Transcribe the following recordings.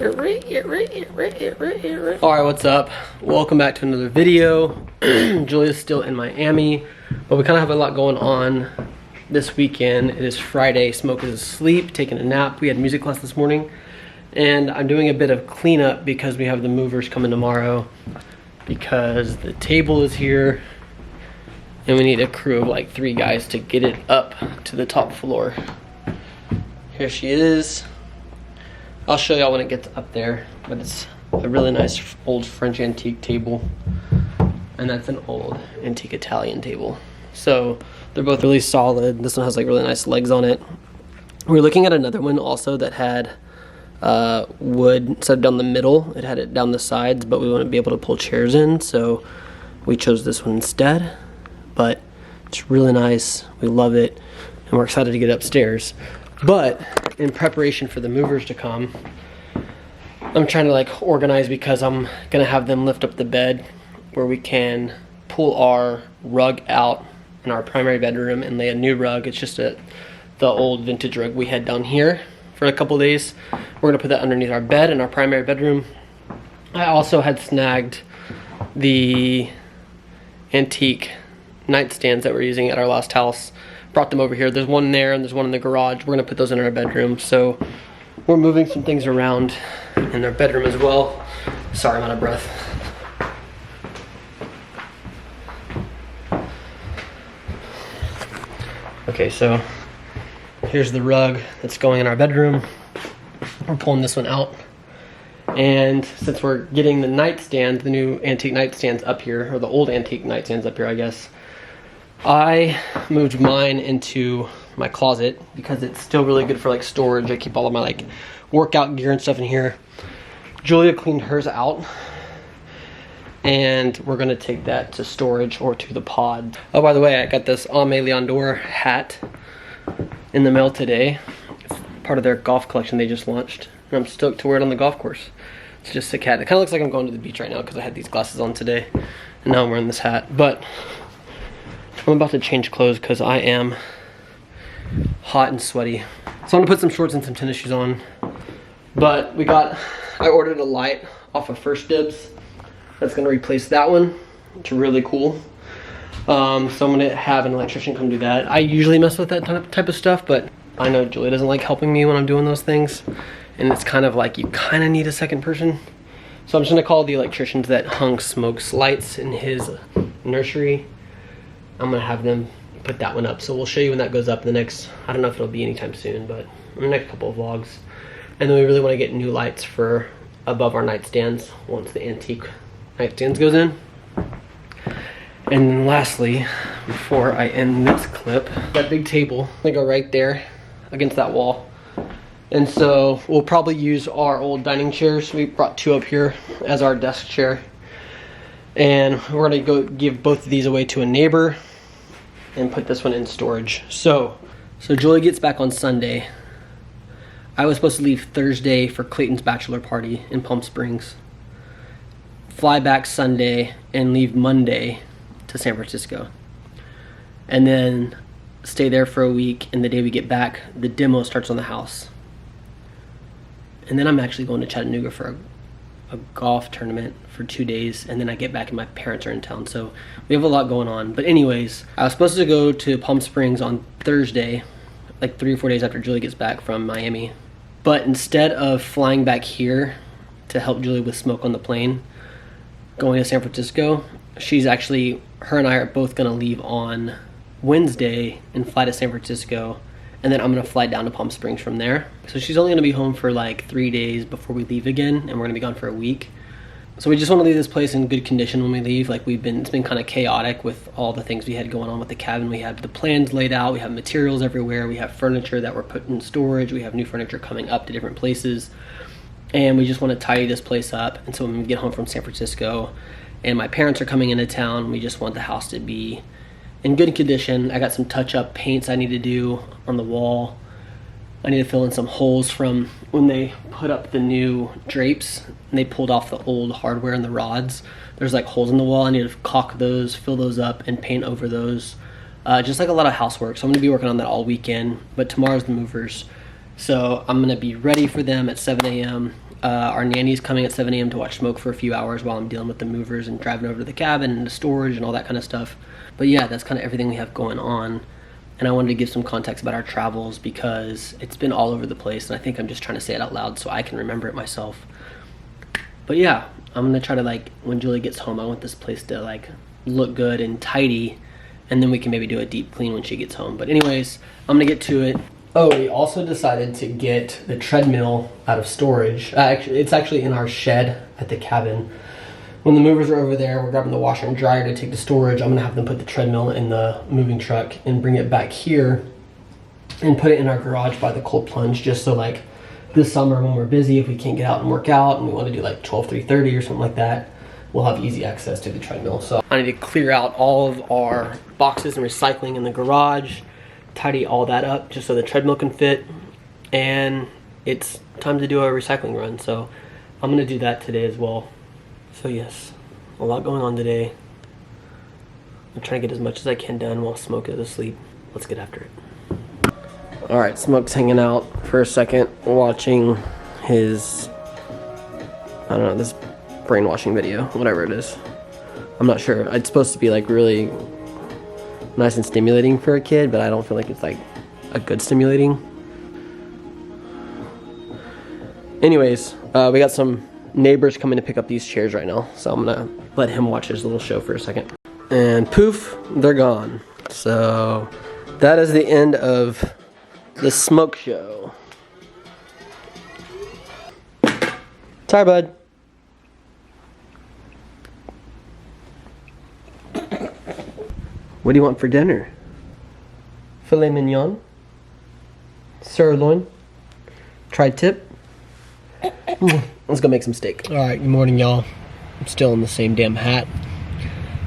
Alright, what's up? Welcome back to another video. Julia's still in Miami, but we kind of have a lot going on this weekend. It is Friday. Smoke is asleep, taking a nap. We had music class this morning, and I'm doing a bit of cleanup because we have the movers coming tomorrow because the table is here and we need a crew of like 3 guys to get it up to the top floor. Here she is. I'll show y'all when it gets up there, but it's a really nice old French antique table, and that's an old antique Italian table. So they're both really solid. This one has like really nice legs on it. We were looking at another one also that had wood instead of down the middle. It had it down the sides, but we wouldn't be able to pull chairs in, so we chose this one instead. But it's really nice. We love it, and we're excited to get upstairs. But in preparation for the movers to come, I'm trying to like organize because I'm gonna have them lift up the bed where we can pull our rug out in our primary bedroom and lay a new rug. It's just the old vintage rug we had down here for a couple days. We're gonna put that underneath our bed in our primary bedroom. I also had snagged the antique nightstands that we're using at our last house. Brought them over here. There's one there and there's one in the garage. We're gonna put those in our bedroom. So we're moving some things around in our bedroom as well. Sorry, I'm out of breath. Okay, so here's the rug that's going in our bedroom. We're pulling this one out. And since we're getting the nightstand, the new antique nightstands up here, or the old antique nightstands up here, I guess, I moved mine into my closet because it's still really good for like storage. I keep all of my like workout gear and stuff in here. Julia cleaned hers out, and we're gonna take that to storage or to the pod. Oh, by the way, I got this Ame Leon Dor hat in the mail today. It's part of their golf collection they just launched, and I'm stoked to wear it on the golf course. It's just a hat. It kind of looks like I'm going to the beach right now because I had these glasses on today, and now I'm wearing this hat. But I'm about to change clothes because I am hot and sweaty. So I'm gonna put some shorts and some tennis shoes on. But I ordered a light off of First Dibs that's gonna replace that one. It's really cool. So I'm gonna have an electrician come do that. I usually mess with that type of stuff, but I know Julia doesn't like helping me when I'm doing those things. And it's kind of like you kind of need a second person. So I'm just gonna call the electricians that hung Smoke's lights in his nursery. I'm gonna have them put that one up. So we'll show you when that goes up in the next, I don't know if it'll be anytime soon, but in the next couple of vlogs. And then we really wanna get new lights for above our nightstands once the antique nightstands goes in. And then lastly, before I end this clip, that big table, they go right there against that wall. And so we'll probably use our old dining chairs. We brought 2 up here as our desk chair. And we're gonna go give both of these away to a neighbor and put this one in storage. So Julie gets back on Sunday. I was supposed to leave Thursday for Clayton's bachelor party in Palm Springs. Fly back Sunday and leave Monday to San Francisco. And then stay there for a week, and the day we get back, the demo starts on the house. And then I'm actually going to Chattanooga for a golf tournament for 2 days, and then I get back and my parents are in town, so we have a lot going on. But anyways, I was supposed to go to Palm Springs on Thursday, like 3 or 4 days after Julie gets back from Miami. But instead of flying back here to help Julie with Smoke on the plane, going to San Francisco, her and I are both gonna leave on Wednesday and fly to San Francisco, and then I'm gonna fly down to Palm Springs from there. So she's only gonna be home for like 3 days before we leave again, and we're gonna be gone for a week. So we just wanna leave this place in good condition when we leave. Like it's been kind of chaotic with all the things we had going on with the cabin. We have the plans laid out, we have materials everywhere, we have furniture that we're putting in storage, we have new furniture coming up to different places. And we just wanna tidy this place up. And so when we get home from San Francisco and my parents are coming into town, we just want the house to be in good condition. I got some touch-up paints I need to do on the wall. I need to fill in some holes from when they put up the new drapes and they pulled off the old hardware and the rods. There's like holes in the wall. I need to caulk those, fill those up, and paint over those. Just like a lot of housework. So I'm gonna be working on that all weekend, but tomorrow's the movers. So I'm gonna be ready for them at 7 a.m. Our nanny's coming at 7 a.m. to watch Smoke for a few hours while I'm dealing with the movers and driving over to the cabin and the storage and all that kind of stuff. But yeah, that's kind of everything we have going on. And I wanted to give some context about our travels because it's been all over the place, and I think I'm just trying to say it out loud so I can remember it myself. But yeah, I'm gonna try to, like, when Julie gets home, I want this place to like look good and tidy, and then we can maybe do a deep clean when she gets home. But anyways, I'm gonna get to it. Oh, we also decided to get the treadmill out of storage. It's actually in our shed at the cabin. When the movers are over there, we're grabbing the washer and dryer to take to storage. I'm gonna have them put the treadmill in the moving truck and bring it back here and put it in our garage by the cold plunge, just so like this summer when we're busy, if we can't get out and work out and we want to do like 12:30 or something like that, we'll have easy access to the treadmill. So I need to clear out all of our boxes and recycling in the garage, tidy all that up just so the treadmill can fit, and it's time to do a recycling run. So I'm gonna do that today as well. So yes, a lot going on today. I'm trying to get as much as I can done while Smoke is asleep. Let's get after it. All right, Smoke's hanging out for a second, watching his, I don't know, this brainwashing video, whatever it is. I'm not sure. It's supposed to be like really nice and stimulating for a kid, but I don't feel like it's like a good stimulating. Anyways, we got some neighbors coming to pick up these chairs right now, so I'm gonna let him watch his little show for a second. And poof, they're gone. So that is the end of the Smoke show. Sorry, bud. What do you want for dinner? Filet mignon? Sirloin? Tri-tip? Let's go make some steak. All right, good morning, y'all. I'm still in the same damn hat.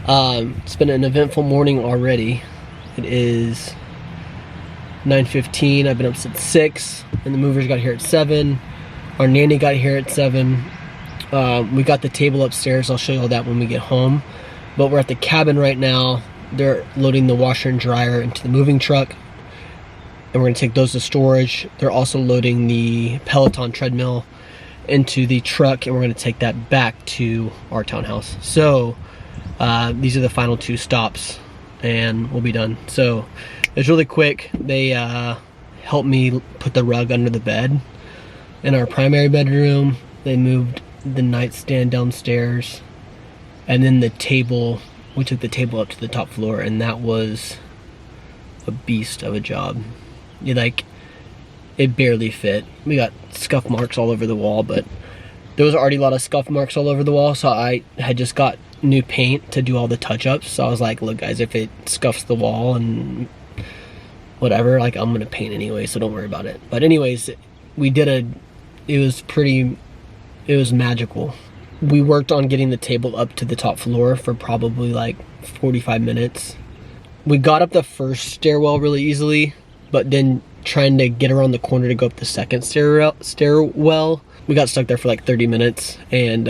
It's been an eventful morning already. It is 9:15. I've been up since 6, and the movers got here at 7. Our nanny got here at 7. We got the table upstairs. I'll show you all that when we get home. But we're at the cabin right now. They're loading the washer and dryer into the moving truck, and we're gonna take those to storage. They're also loading the Peloton treadmill into the truck, and we're going to take that back to our townhouse. So these are the final 2 stops, and we'll be done. So it's really quick. They helped me put the rug under the bed in our primary bedroom. They moved the nightstand downstairs, and then the table, we took the table up to the top floor, and that was a beast of a job. It barely fit. We got scuff marks all over the wall, but there was already a lot of scuff marks all over the wall, so I had just got new paint to do all the touch-ups. So I was like, look guys, if it scuffs the wall and whatever, like, I'm gonna paint anyway, so don't worry about it. But anyways, it was magical. We worked on getting the table up to the top floor for probably like 45 minutes. We got up the first stairwell really easily, but then trying to get around the corner to go up the second stairwell, we got stuck there for like 30 minutes, and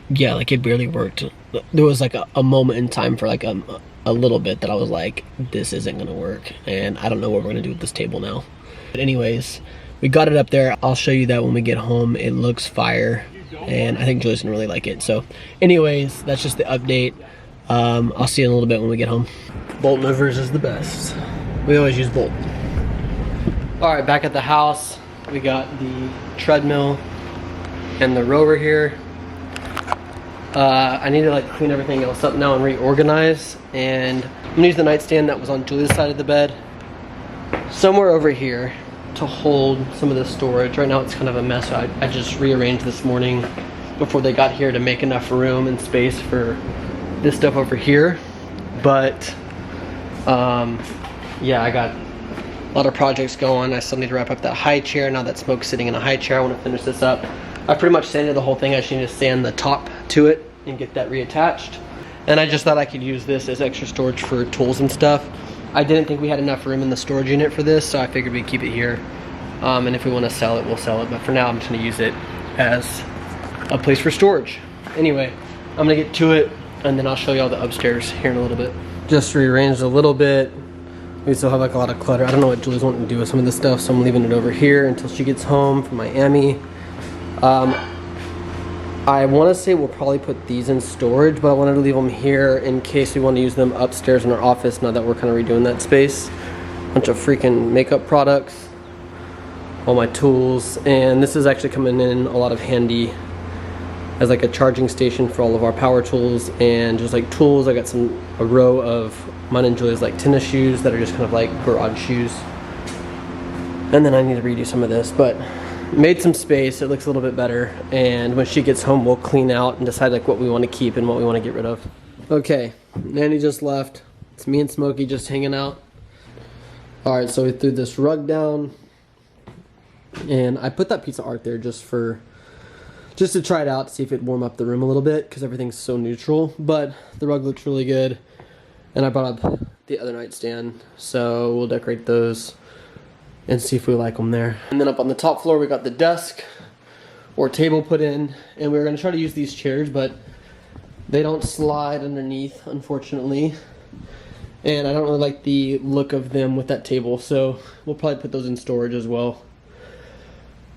yeah, like it barely worked. There was like a moment in time for like a little bit that I was like, this isn't gonna work, and I don't know what we're gonna do with this table now. But anyways, we got it up there. I'll show you that when we get home. It looks fire, and I think Julie's gonna really like it. So anyways, that's just the update. I'll see you in a little bit when we get home. Bolt movers is the best. We always use Bolt. All right, back at the house. We got the treadmill and the rower here. I need to like clean everything else up now and reorganize. And I'm gonna use the nightstand that was on Julie's side of the bed, somewhere over here, to hold some of the storage. Right now it's kind of a mess. So I just rearranged this morning before they got here to make enough room and space for this stuff over here. But yeah, I got a lot of projects going. I still need to wrap up that high chair. Now that Smoke's sitting in a high chair, I want to finish this up. I pretty much sanded the whole thing. I just need to sand the top to it and get that reattached. And I just thought I could use this as extra storage for tools and stuff. I didn't think we had enough room in the storage unit for this, so I figured we'd keep it here. And if we want to sell it, we'll sell it. But for now, I'm just going to use it as a place for storage. Anyway, I'm going to get to it, and then I'll show you all the upstairs here in a little bit. Just rearranged a little bit. We still have like a lot of clutter. I don't know what Julie's wanting to do with some of this stuff, so I'm leaving it over here until she gets home from Miami. I want to say we'll probably put these in storage, but I wanted to leave them here in case we want to use them upstairs in our office now that we're kind of redoing that space. Bunch of freaking makeup products, all my tools, and this is actually coming in a lot of handy as like a charging station for all of our power tools and just like tools. I got a row of mine and Julia's like tennis shoes that are just kind of like garage shoes. And then I need to redo some of this, but made some space. It looks a little bit better, and when she gets home we'll clean out and decide like what we want to keep and what we want to get rid of. Okay, Nanny just left. It's me and Smokey just hanging out. Alright, so we threw this rug down, and I put that piece of art there just to try it out to see if it'd warm up the room a little bit because everything's so neutral, but the rug looks really good. And I brought up the other nightstand, so we'll decorate those and see if we like them there. And then up on the top floor we got the desk or table put in, and we were going to try to use these chairs, but they don't slide underneath, unfortunately. And I don't really like the look of them with that table, so we'll probably put those in storage as well.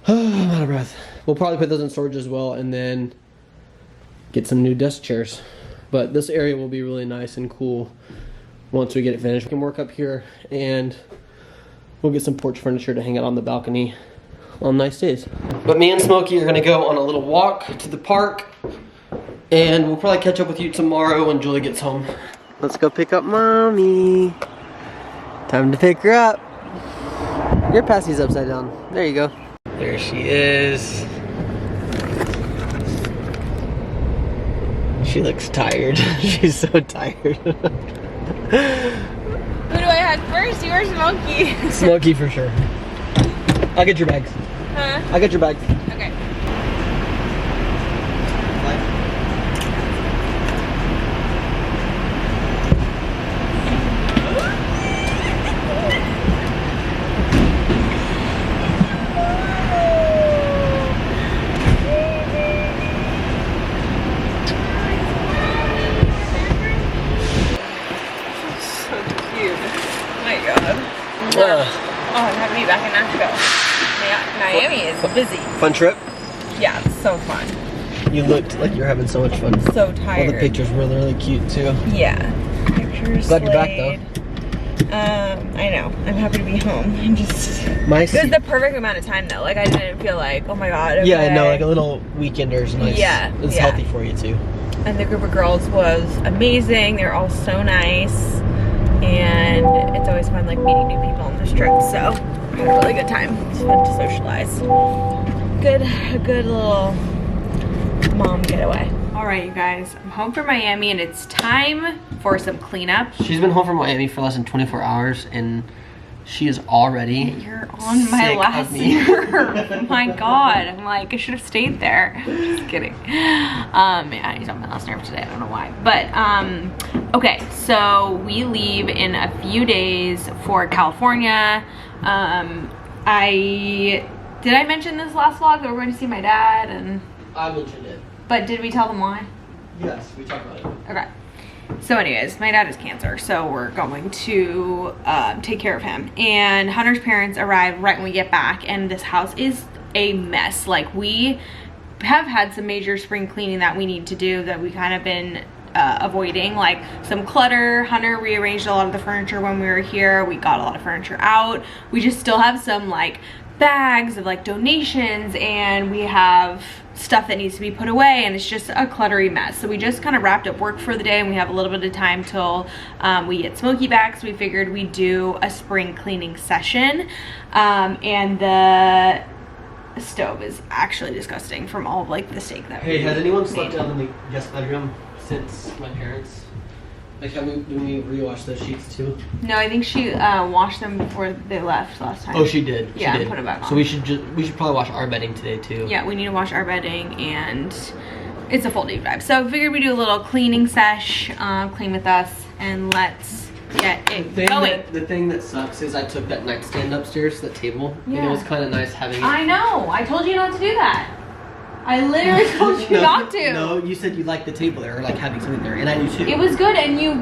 I'm out of breath. We'll probably put those in storage as well and then get some new desk chairs. But this area will be really nice and cool once we get it finished. We can work up here and we'll get some porch furniture to hang out on the balcony on nice days. But me and Smokey are gonna go on a little walk to the park, and we'll probably catch up with you tomorrow when Julie gets home. Let's go pick up Mommy. Time to pick her up. Your passy's upside down. There you go. There she is. She looks tired. She's so tired. Who do I have first? You or Smokey? Smokey for sure. I'll get your bags. Huh? I'll get your bags. Okay. Oh, I'm happy to be back in Nashville. Miami is busy. Fun trip? Yeah, it's so fun. You looked like you're having so much fun. So tired. All the pictures were really cute too. Yeah. Pictures. Glad you're back though. I know. I'm happy to be home. I'm just. It was the perfect amount of time though. Like I didn't feel like, oh my god. Okay. Yeah, no, like a little weekender's nice. Yeah. It's healthy for you too. And the group of girls was amazing. They're all so nice. And it's always fun like meeting new people on this trip, so I had a really good time. It's fun to socialize. A good little mom getaway. All right, you guys, I'm home from Miami and it's time for some cleanup. She's been home from Miami for less than 24 hours and she is already You're on my last nerve. Oh my god, I'm like, I should have stayed there. Just kidding. Yeah, he's on my last nerve today, I don't know why. But, okay, so we leave in a few days for California. Did I mention this last vlog that we're going to see my dad? And I mentioned it. But did we tell them why? Yes, we talked about it. Okay. So anyways, my dad has cancer, so we're going to take care of him. And Hunter's parents arrive right when we get back, and this house is a mess. Like, we have had some major spring cleaning that we need to do that we kind of been avoiding, like some clutter. Hunter rearranged a lot of the furniture when we were here. We got a lot of furniture out. We just still have some like bags of like donations, and we have stuff that needs to be put away, and it's just a cluttery mess. So we just kind of wrapped up work for the day, and we have a little bit of time till we get Smokey back, so we figured we'd do a spring cleaning session. And the stove is actually disgusting from all of like the steak that Hey, has anyone slept down in the guest bedroom since my parents? Like, do we rewash those sheets too? No, I think she washed them before they left last time. Oh, she did. Yeah, she did. Put them back on. So we should probably wash our bedding today too. Yeah, we need to wash our bedding, and it's a full day vibe. So I figured we'd do a little cleaning sesh, clean with us, and let's get it going. The thing that sucks is I took that nightstand upstairs, that table, yeah. and it was kind of nice having it. I know. I told you not to do that. I literally told you not to. No, you said you liked the table there, or like having something there, and I do too. It was good, and you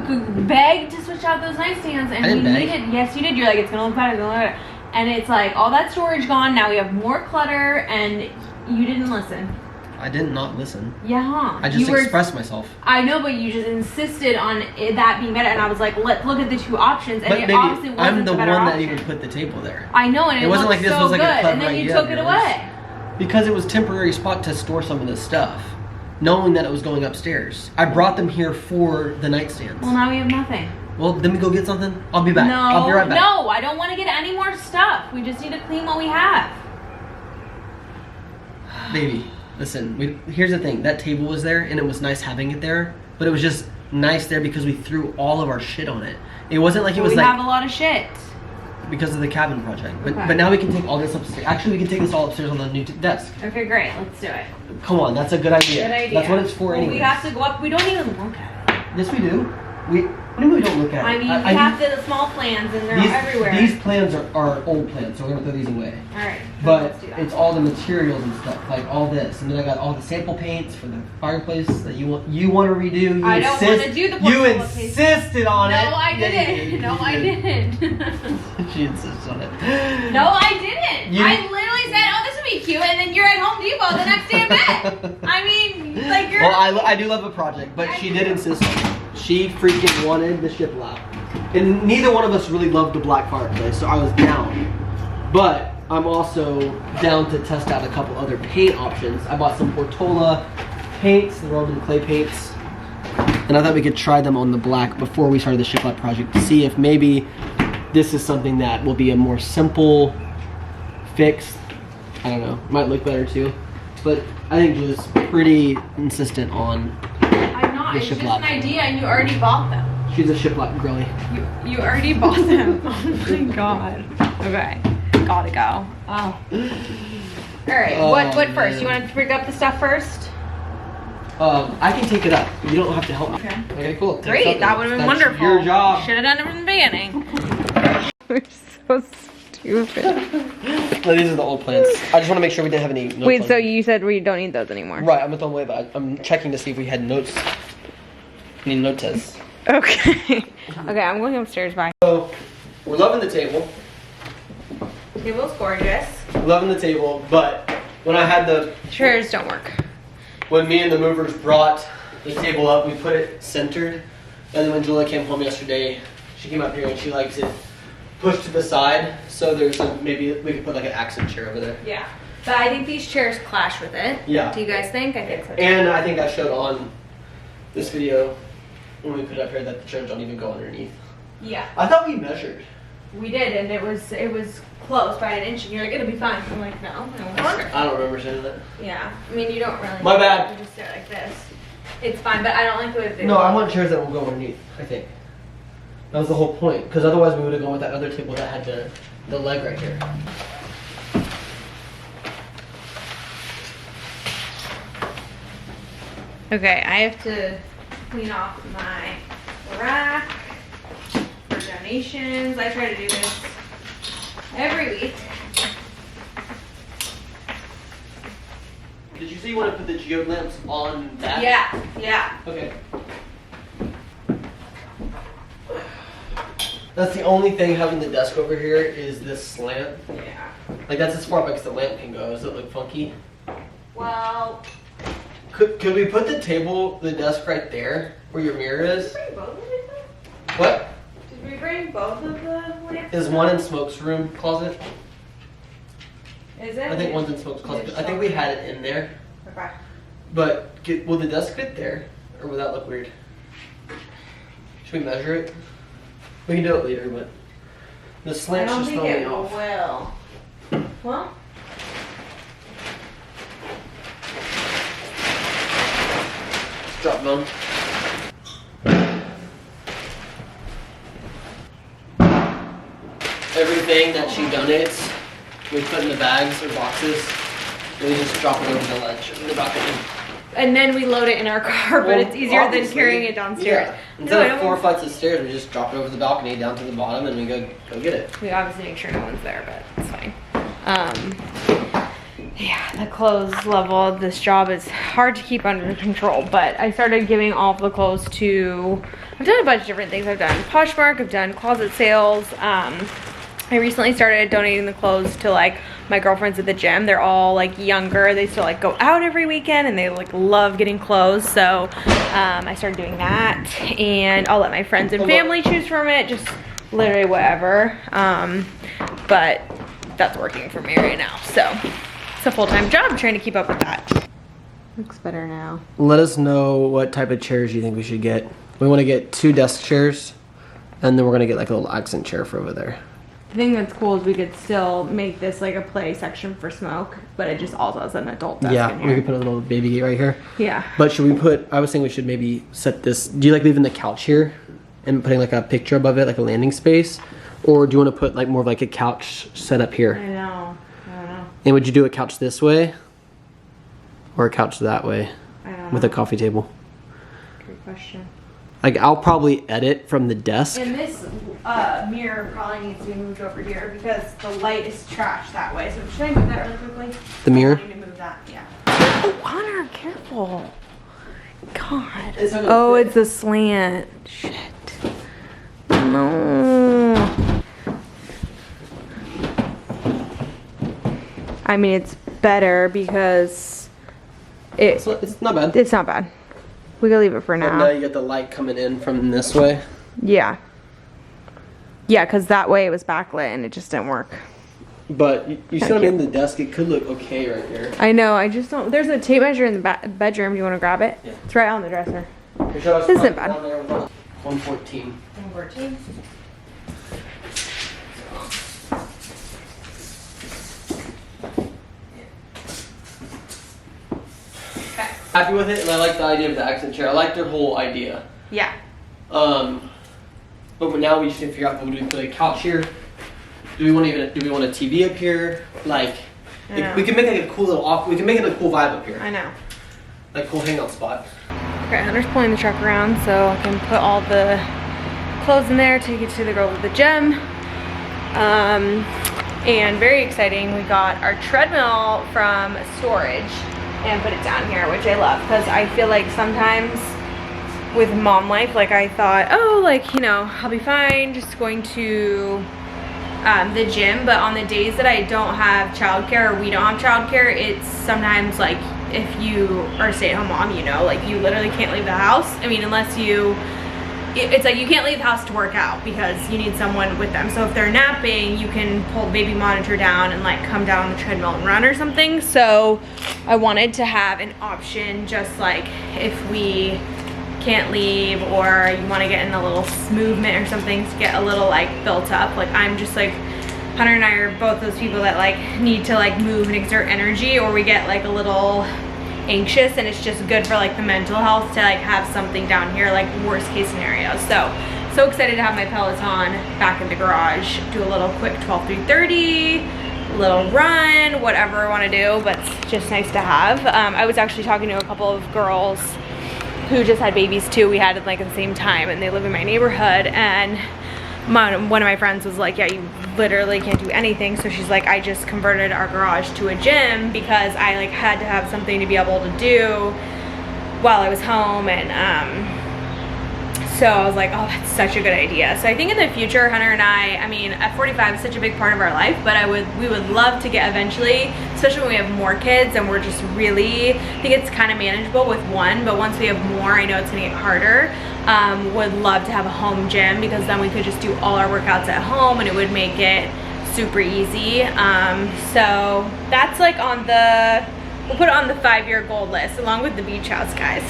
begged to switch out those nightstands, and I didn't beg. needed. Yes, you did. You're like, it's gonna look better, it's gonna look better. And it's like all that storage gone. Now we have more clutter, and you didn't listen. I did not listen. Yeah. I just expressed myself. I know, but you just insisted on that being better, and I was like, let's look at the two options, and But it baby, obviously wasn't I'm the the one better that option. even put the table there. I know, and it wasn't looked like this so was like a good, clever and then you idea took of it yours. away. Because it was a temporary spot to store some of this stuff, knowing that it was going upstairs. I brought them here for the nightstands. Well, now we have nothing. Well, then we go get something. I'll be back. No, I'll be right back. no, I don't want to get any more stuff. We just need to clean what we have. Baby, listen. Here's the thing. That table was there, and it was nice having it there. But it was just nice there because we threw all of our shit on it. It wasn't like it was we like have a lot of shit. because of the cabin project. But Okay. but now we can take all this upstairs. Actually, we can take this all upstairs on the new desk. Okay, great. Let's do it. Come on, that's a good idea. Good idea. That's what it's for well, anyway. We have to go up. We don't even look at it. Yes, we do. What do you mean we don't look at it? I mean, we have the small plans, and they're everywhere. These plans are old plans, so we're gonna throw these away. All right. But let's do that. it's all the materials and stuff, like all this, and then I got all the sample paints for the fireplace that you want to redo. You I don't want to do the You portfolio paste. insisted on it. No, I Yeah, you didn't. did. No, You I did. didn't. She insists on it. No, I didn't. You- I literally said, "Oh, this would be cute," and then you're at Home Depot the next day in bed. I mean, like you're. Well, I do love a project, but she did insist on it. She freaking wanted the shiplap. And neither one of us really loved the black fireplace, so I was down. But I'm also down to test out a couple other paint options. I bought some Portola paints, the Roman clay paints. And I thought we could try them on the black before we started the shiplap project to see if maybe this is something that will be a more simple fix. I don't know, might look better too. But I think Julie's pretty insistent on I'm not. the It's just shiplap. an idea, and you already bought them. She's a shiplap girly. You already bought them. Oh my god. Okay. Gotta go. Oh. Alright, what first? man. You want to pick up the stuff first? I can take it up. You don't have to help me. Okay. Okay, cool. Take Great, something. that would have been That's wonderful. Your job. Should have done it from the beginning. We're so stupid. No, these are the old plans. I just want to make sure we didn't have any notes. Wait, on so them. you said we don't need those anymore? Right, I'm gonna throw them away, but I'm checking to see if we had notes. Any notes. Okay. Okay, I'm going upstairs. Bye. So, we're loving the table. Table's gorgeous. We're loving the table, but when I had Chairs don't work. when me and the movers brought the table up, we put it centered. And then when Julia came home yesterday, she came up here and she likes it pushed to the side. So there's maybe we could put like an accent chair over there. Yeah. But I think these chairs clash with it. Yeah. Do you guys think? I think so. And I think I showed on this video when we put it up here that the chairs don't even go underneath. Yeah. I thought we measured. We did, and it was close by an inch, and you're like, it'll be fine. I'm like, no, I won't work. I don't remember saying that. Yeah. I mean, you don't really. My bad. You just do it like this. It's fine, but I don't like the way they No, I want chairs that will go underneath, I think. That was the whole point. Because otherwise we would have gone with that other table that had the leg right here. Okay, I have to clean off my rack for donations. I try to do this every week. Did you say you want to put the geode lamps on that? Yeah. Okay. That's the only thing having the desk over here is this slant. Yeah. Like that's as far back as the lamp can go. Does it look funky? Well, Could we put the desk right there where your mirror is? did we bring both of them? What? Did we bring both of the lamps? Is one in Smoke's room closet? Is it? I think one's in Smoke's closet. I think we had it in there. Okay. But will the desk fit there? Or will that look weird? Should we measure it? We can do it later, but the I slant's don't just think throwing me it off. will. Well, Drop them. Everything that she donates, we put in the bags or boxes, and we just drop it over the ledge in the balcony. and then we load it in our car, but Well, it's easier than obviously, carrying it downstairs. Yeah. No, Instead I of don't 4 want- flights of stairs, we just drop it over the balcony down to the bottom, and we go get it. We obviously make sure no one's there, but it's fine. Yeah, the clothes level of this job is hard to keep under control, but I started giving all of the clothes to, I've done a bunch of different things. I've done Poshmark, I've done closet sales. I recently started donating the clothes to like my girlfriends at the gym. They're all like younger. They still like go out every weekend and they like love getting clothes. So I started doing that, and I'll let my friends and family choose from it, just literally whatever. But that's working for me right now. So it's a full-time job. I'm trying to keep up with that. Looks better now. Let us know what type of chairs you think we should get. We want to get 2 desk chairs, and then we're gonna get like a little accent chair for over there. The thing that's cool is we could still make this like a play section for Smoke, but it just also has an adult desk in here. We could put a little baby gate right here. Yeah. But should we put, I was thinking we should maybe set this, do you like leaving the couch here and putting like a picture above it, like a landing space? Or do you want to put like more of like a couch set up here? I know. I don't know. And would you do a couch this way? Or a couch that way? I don't know. With a coffee table? Great question. Like, I'll probably edit from the desk. And this mirror probably needs to be moved over here because the light is trash that way. So should I move that really quickly? The mirror? I need to move that, yeah. Oh, Hunter, careful. God. It's not gonna Oh, fit. it's a slant. Shit. No. I mean, it's better because It's not bad. it's not bad. We can leave it for But now now. you get the light coming in from this way. Yeah. Yeah, because that way it was backlit and it just didn't work. But you see what I mean? The desk, it could look okay right here. I know, I just don't. There's a tape measure in the bedroom. Do you want to grab it? Yeah. It's right on the dresser. This isn't bad. 114. 114. Happy with it, and I like the idea of the accent chair. I like their whole idea. Yeah. But now we just need to figure out, do we put a couch here? Do we want a TV up here? Like, we can make it a cool little we can make it a cool vibe up here. I know. Like cool hangout spot. Okay, Hunter's pulling the truck around so I can put all the clothes in there, take it to the girls at the gym. And very exciting, we got our treadmill from storage and put it down here, which I love because I feel like sometimes with mom life, like I thought, oh, like, you know, I'll be fine just going to the gym, but on the days that I don't have childcare or we don't have childcare, it's sometimes like if you are a stay-at-home mom, you know, like you literally can't leave the house. I mean, unless you, it's like you can't leave the house to work out because you need someone with them. So if they're napping, you can pull the baby monitor down and like come down on the treadmill and run or something. So I wanted to have an option just like if we can't leave or you want to get in a little movement or something to get a little like built up. Like I'm just like, Hunter and I are both those people that like need to like move and exert energy, or we get like a little anxious, and it's just good for like the mental health to like have something down here, like worst case scenario. So excited to have my Peloton back in the garage, do a little quick 12 through 30, little run, whatever I want to do, but it's just nice to have. I was actually talking to a couple of girls who just had babies too. We had it like at the same time, and they live in my neighborhood, and one of my friends was like, yeah, you literally can't do anything. So she's like, I just converted our garage to a gym because I like had to have something to be able to do while I was home. And so I was like, oh, that's such a good idea. So I think in the future, Hunter and I mean, at 45 is such a big part of our life, but we would love to get eventually, especially when we have more kids and we're just really, I think it's kind of manageable with one, but once we have more, I know it's gonna get harder. Would love to have a home gym because then we could just do all our workouts at home and it would make it super easy. So that's like on the, we'll put it on the 5-year goal list along with the beach house, guys.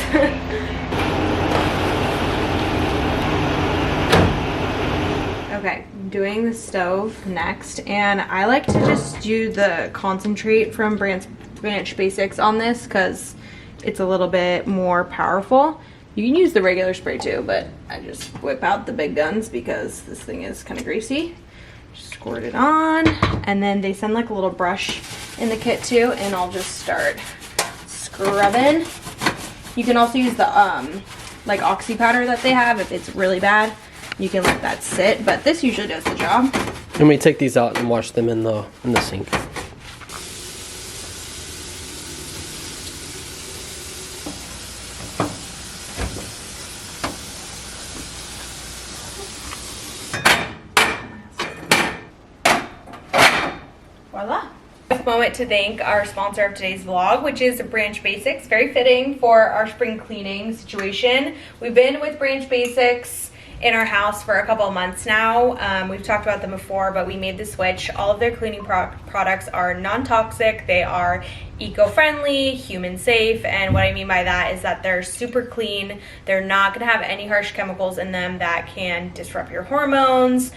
Okay, I'm doing the stove next, and I like to just do the concentrate from Branch Basics on this because it's a little bit more powerful. You can use the regular spray too, but I just whip out the big guns because this thing is kind of greasy. Just squirt it on, and then they send like a little brush in the kit too, and I'll just start scrubbing. You can also use the like oxy powder that they have if it's really bad. You can let that sit, but this usually does the job. And we take these out and wash them in the sink. moment to thank our sponsor of today's vlog, which is Branch Basics. Very fitting for our spring cleaning situation. We've been with Branch Basics in our house for a couple of months now. We've talked about them before, but we made the switch. All of their cleaning products are non-toxic. They are eco-friendly, human safe, and what I mean by that is that they're super clean. They're not gonna have any harsh chemicals in them that can disrupt your hormones,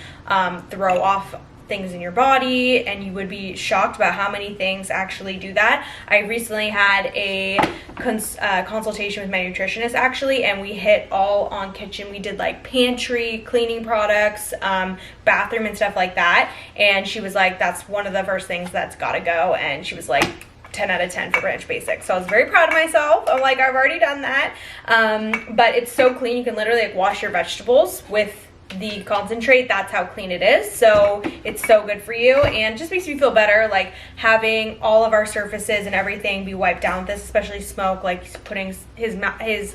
throw off things in your body, and you would be shocked about how many things actually do that. I recently had a consultation with my nutritionist actually, and we hit all on kitchen. We did like pantry cleaning products, bathroom and stuff like that, and she was like, that's one of the first things that's gotta go, and she was like 10 out of 10 for Branch Basics. So I was very proud of myself. I'm like, I've already done that. But it's so clean, you can literally like wash your vegetables with the concentrate. That's how clean it is. So it's so good for you, and just makes me feel better, like having all of our surfaces and everything be wiped down with this, especially Smoke. Like he's putting his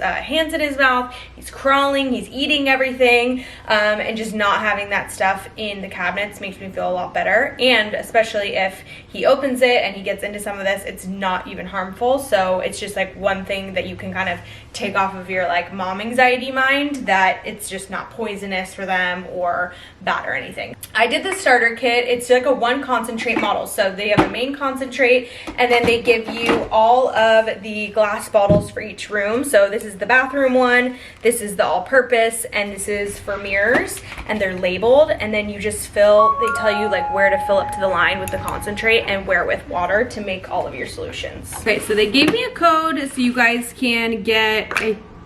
hands in his mouth, he's crawling, he's eating everything, and just not having that stuff in the cabinets makes me feel a lot better. And especially if he opens it and he gets into some of this, it's not even harmful. So it's just like one thing that you can kind of take off of your like mom anxiety mind, that it's just not poisonous for them or bad or anything. I did the starter kit. It's like a one concentrate model. So they have a main concentrate, and then they give you all of the glass bottles for each room. So this is the bathroom one, this is the all-purpose, and this is for mirrors, and they're labeled, and then you just fill, they tell you like where to fill up to the line with the concentrate and where with water to make all of your solutions. Okay, so they gave me a code so you guys can get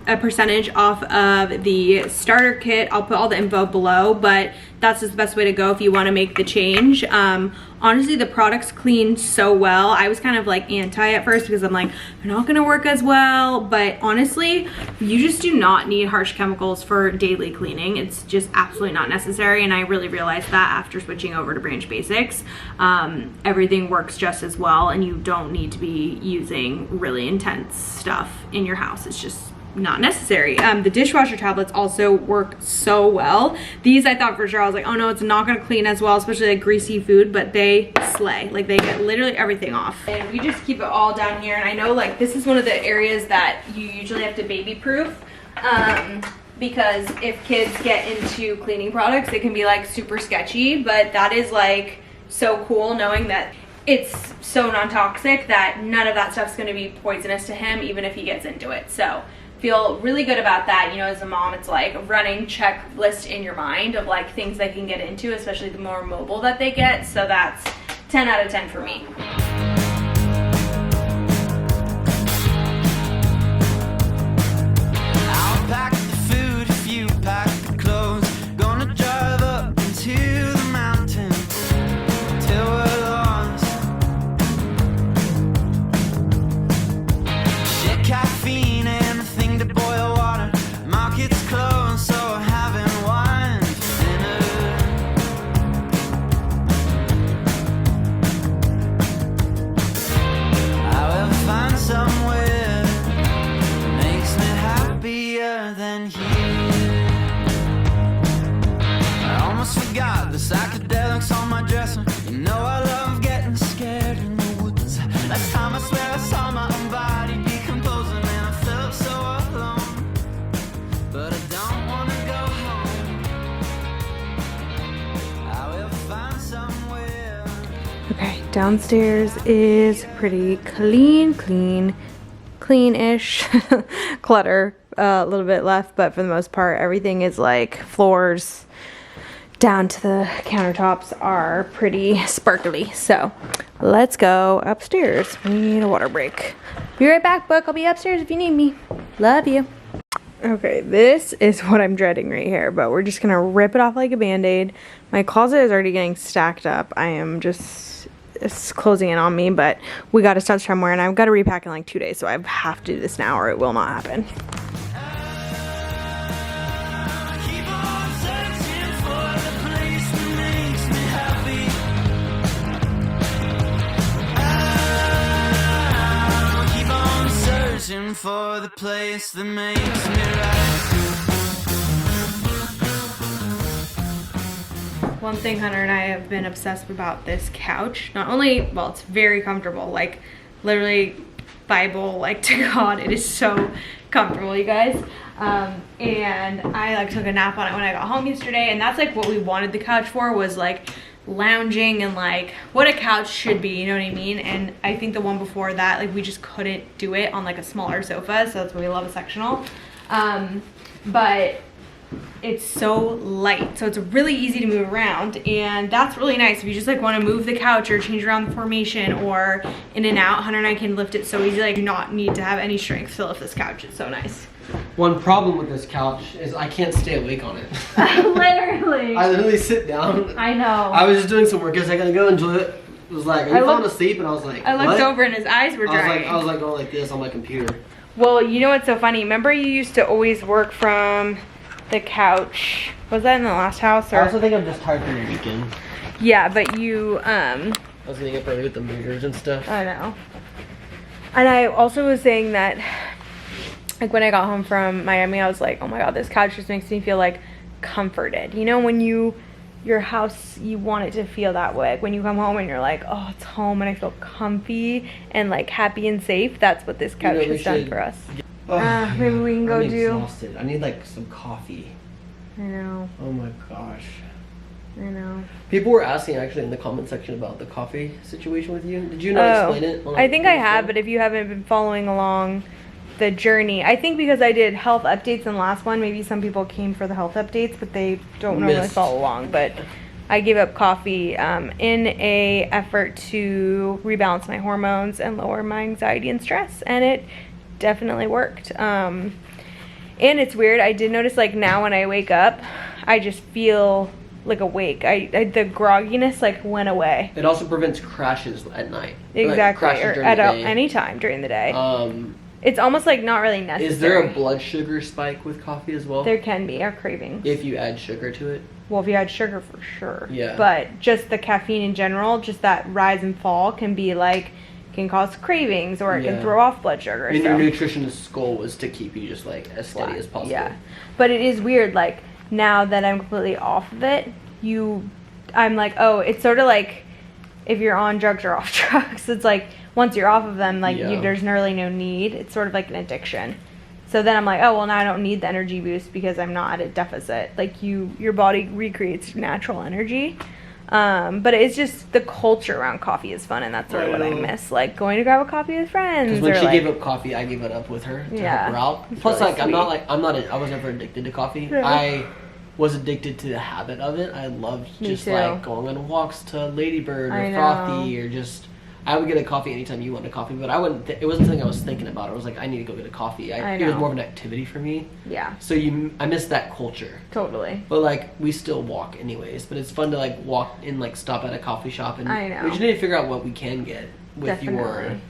a percentage off of the starter kit. I'll put all the info below, but that's just the best way to go if you want to make the change. Honestly, the products clean so well. I was kind of like anti at first because I'm like, they're not gonna work as well, but honestly, you just do not need harsh chemicals for daily cleaning. It's just absolutely not necessary, and I really realized that after switching over to Branch Basics. Everything works just as well, and you don't need to be using really intense stuff in your house. It's just not necessary. The dishwasher tablets also work so well. These I thought for sure, I was like, oh no, it's not gonna clean as well, especially like greasy food, but they slay. Like they get literally everything off. And we just keep it all down here. And I know like this is one of the areas that you usually have to baby proof, because if kids get into cleaning products, it can be like super sketchy, but that is like so cool knowing that it's so non-toxic that none of that stuff's gonna be poisonous to him, even if he gets into it. So feel really good about that. You know, as a mom, it's like a running checklist in your mind of like things they can get into, especially the more mobile that they get. So that's 10 out of 10 for me. I'll pack the food if you pack the clothes. Gonna drive up into the mountains till we're lost. Shit, caffeine and a thing to boil water. Market's closed, so we're having wine for dinner. I will find somewhere that makes me happier than here. I almost forgot the psychedelics on my dresser. You know I love getting scared in the woods. Last time I swear I saw my own body decomposing, and I felt so alone. But I don't wanna go home. I will find somewhere. Okay, downstairs is pretty clean-ish. Clutter, a little bit left, but for the most part, everything is like floors down to the countertops are pretty sparkly. So let's go upstairs. We need a water break. Be right back, Book. I'll be upstairs if you need me. Love you. Okay, this is what I'm dreading right here, but we're just gonna rip it off like a band-aid. My closet is already getting stacked up. I am just, it's closing in on me, but we gotta start somewhere, and I've got to repack in like 2 days, so I have to do this now or it will not happen. Keep on searching for the place that makes me happy. Keep on searching for the place that makes me right. One thing Hunter and I have been obsessed about this couch. Not only, well, it's very comfortable, like literally Bible, like to God, it is so comfortable, you guys. And I like took a nap on it when I got home yesterday, and that's like what we wanted the couch for, was like lounging and like what a couch should be, you know what I mean? And I think the one before that, like we just couldn't do it on like a smaller sofa, so that's why we love a sectional. But it's so light, so it's really easy to move around, and that's really nice if you just like want to move the couch or change around the formation or in and out. Hunter and I can lift it so easy, like do not need to have any strength to lift this couch. It's so nice. One problem with this couch is I can't stay awake on it. Literally. I literally sit down. I know. I was just doing some work, guess I gotta go enjoy it. It was like, are you falling asleep? And I was like, I looked what? over and his eyes were dry. I was like going like this on my computer. Well, you know what's so funny? Remember you used to always work from the couch. Was that in the last house? Or? I also think I'm just tired from the weekend. Yeah, but you, I was getting up early with the movers and stuff. I know. And I also was saying that, like when I got home from Miami, I was like, oh my God, this couch just makes me feel like comforted. You know, when your house, you want it to feel that way. Like when you come home and you're like, oh, it's home and I feel comfy and like happy and safe. That's what this couch has done for us. Maybe we can go I'm do. Exhausted. I need like some coffee. I know. Oh my gosh. I know. People were asking actually in the comment section about the coffee situation with you. Did you not explain it? I think I have, but if you haven't been following along the journey, I think because I did health updates in the last one, maybe some people came for the health updates, but they don't normally follow along. But I gave up coffee in a effort to rebalance my hormones and lower my anxiety and stress, and it definitely worked. And it's weird, I did notice like now when I wake up, I just feel like awake. I the grogginess like went away. It also prevents crashes at night. Exactly, like or at any time during the day. It's almost like not really necessary. Is there a blood sugar spike with coffee as well? There can be, or cravings. If you add sugar to it? Well, if you add sugar, for sure. Yeah. But just the caffeine in general, just that rise and fall can be like, can cause cravings, or it can throw off blood sugar. And your nutritionist's goal was to keep you just like as steady as possible. Yeah. But it is weird, like now that I'm completely off of it, I'm like, oh, it's sort of like if you're on drugs or off drugs. It's like once you're off of them, like there's really no need. It's sort of like an addiction. So then I'm like, oh, well, now I don't need the energy boost because I'm not at a deficit. Like your body recreates natural energy. But it's just the culture around coffee is fun, and that's sort of what I miss. Like going to grab a coffee with friends. Because when she gave up coffee, I gave it up with her to help her out. Plus, really like I was never addicted to coffee. Yeah. I was addicted to the habit of it. I loved just like going on walks to Ladybird or Frothy, or just I would get a coffee anytime you wanted a coffee, but I wouldn't. It wasn't something I was thinking about. I was like, I need to go get a coffee. It was more of an activity for me. Yeah. So I miss that culture. Totally. But like we still walk anyways. But it's fun to like walk and like stop at a coffee shop, and we just need to figure out what we can get with your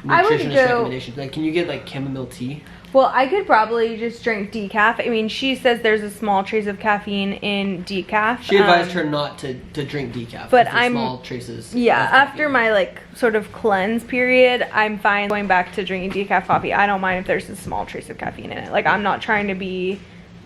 nutritionist recommendations. Like, can you get like chamomile tea? Well, I could probably just drink decaf. I mean, she says there's a small trace of caffeine in decaf. She advised her not to drink decaf. But I'm small traces. Yeah, after my like sort of cleanse period, I'm fine going back to drinking decaf coffee. I don't mind if there's a small trace of caffeine in it. Like, I'm not trying to be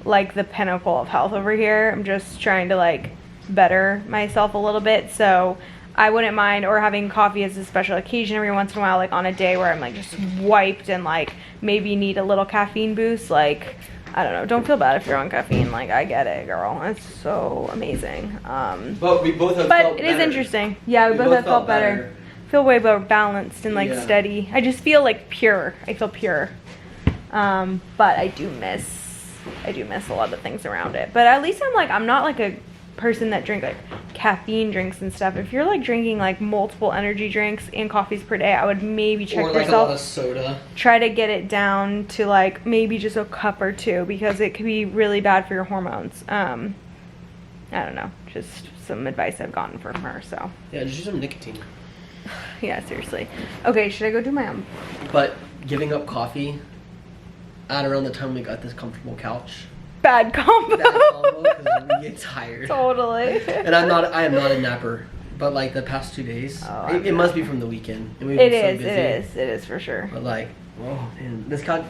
like the pinnacle of health over here. I'm just trying to like better myself a little bit. So I wouldn't mind, or having coffee as a special occasion every once in a while, like on a day where I'm like just wiped and like maybe need a little caffeine boost. Like, I don't know, don't feel bad if you're on caffeine. Like, I get it, girl. It's so amazing. But we both have felt better. But it is interesting. Yeah, we both have felt better. Feel way more balanced and like steady. I just feel like pure. I feel pure. But I do miss a lot of things around it. But at least I'm not like a person that drink like caffeine drinks and stuff. If you're like drinking like multiple energy drinks and coffees per day, I would maybe check yourself. Or like a lot of soda. Try to get it down to like maybe just a cup or two, because it could be really bad for your hormones. I don't know, just some advice I've gotten from her. So yeah, just use some nicotine. Yeah, seriously. Okay, should I go do my own? But giving up coffee at around the time we got this comfortable couch. Bad combo. Because we get tired. Totally. And I am not a napper But like the past 2 days, Oh, it must be from the weekend. And we've It been is, so busy. it is for sure. But like, oh man, this couch,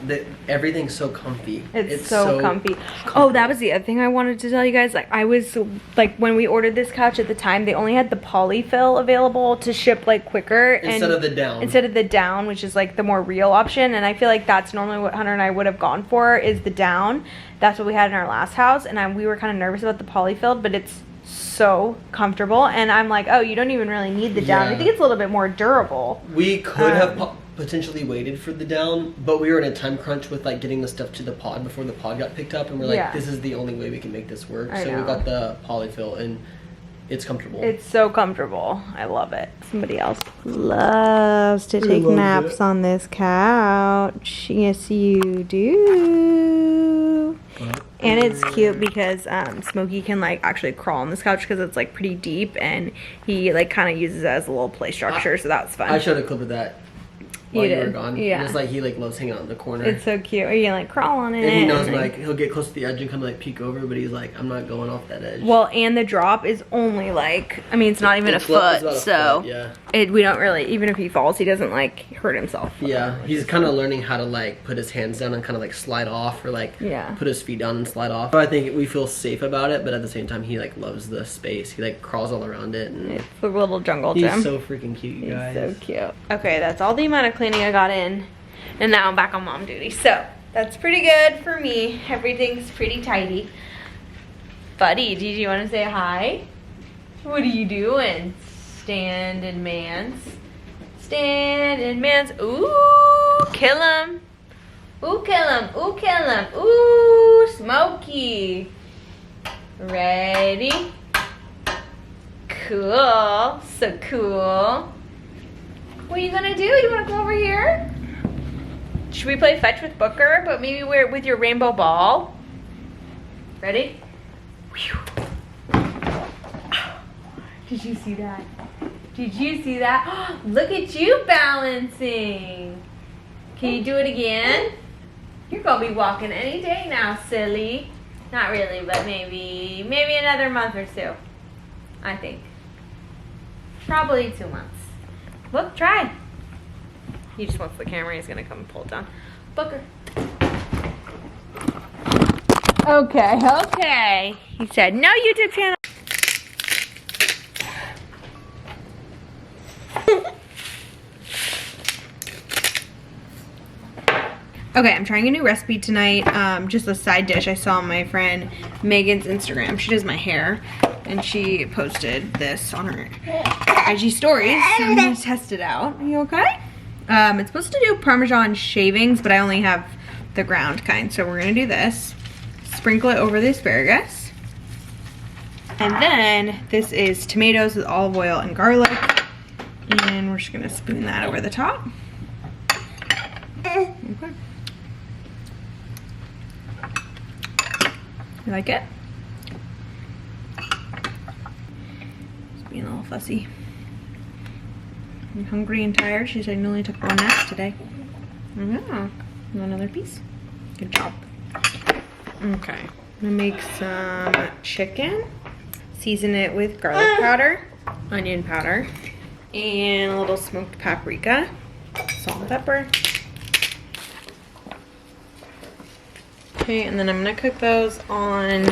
everything's so comfy. It's so comfy. Oh, that was the other thing I wanted to tell you guys. Like, I was like, when we ordered this couch at the time, they only had the polyfill available to ship like quicker Instead of the down. Instead of the down, which is like the more real option. And I feel like that's normally what Hunter and I would have gone for, is the down. That's what we had in our last house, and we were kind of nervous about the polyfilled, but it's so comfortable. And I'm like, oh, you don't even really need the down. I think it's a little bit more durable. We could have potentially waited for the down, but we were in a time crunch with like getting the stuff to the pod before the pod got picked up, and we're like, this is the only way we can make this work. So we got the polyfill, and it's comfortable. It's so comfortable. I love it. Somebody else loves to take naps on this couch. Yes, you do. And it's cute because Smokey can like actually crawl on this couch because it's like pretty deep, and he like kind of uses it as a little play structure, so that was fun. I showed a clip of that while you were gone. Yeah. It's like he like loves hanging out in the corner. It's so cute. Or you can like crawl on it. And he knows like he'll get close to the edge and kind of like peek over, but he's like, I'm not going off that edge. Well, and the drop is only like, I mean, it's not even a foot, so we don't really, even if he falls, he doesn't like hurt himself. Yeah, he's kind of learning how to like put his hands down and kind of like slide off, or like put his feet down and slide off. So I think we feel safe about it, but at the same time, he like loves the space. He like crawls all around it. And it's a little jungle gym. He's so freaking cute, you guys. He's so cute. Okay, that's all the amount of cleaning I got in. And now I'm back on mom duty. So that's pretty good for me. Everything's pretty tidy. Buddy, did you want to say hi? What are you doing? Standing mans. Standing mans. Ooh, kill him. Ooh, kill him. Ooh, kill him. Ooh, Smokey. Ready? Cool. So cool. What are you gonna do? You wanna come over here? Should we play fetch with Booker, but maybe wear it with your rainbow ball? Ready? Did you see that? Did you see that? Look at you balancing. Can you do it again? You're gonna be walking any day now, silly. Not really, but maybe another month or two. I think. Probably 2 months. Look, try. He just wants the camera. He's gonna come and pull it down. Booker. Okay. He said, no YouTube channel. Okay, I'm trying a new recipe tonight. Just a side dish I saw on my friend Megan's Instagram. She does my hair, and she posted this on her IG stories. So I'm gonna test it out. Are you okay? It's supposed to do Parmesan shavings, but I only have the ground kind. So we're gonna do this. Sprinkle it over the asparagus. And then this is tomatoes with olive oil and garlic. And we're just gonna spoon that over the top. Okay. You like it? Just being a little fussy. I'm hungry and tired. She said I only took 1 nap today. Yeah. Want another piece? Good job. Okay. I'm gonna make some chicken. Season it with garlic powder, onion powder, and a little smoked paprika, salt and pepper. Okay, and then I'm gonna cook those on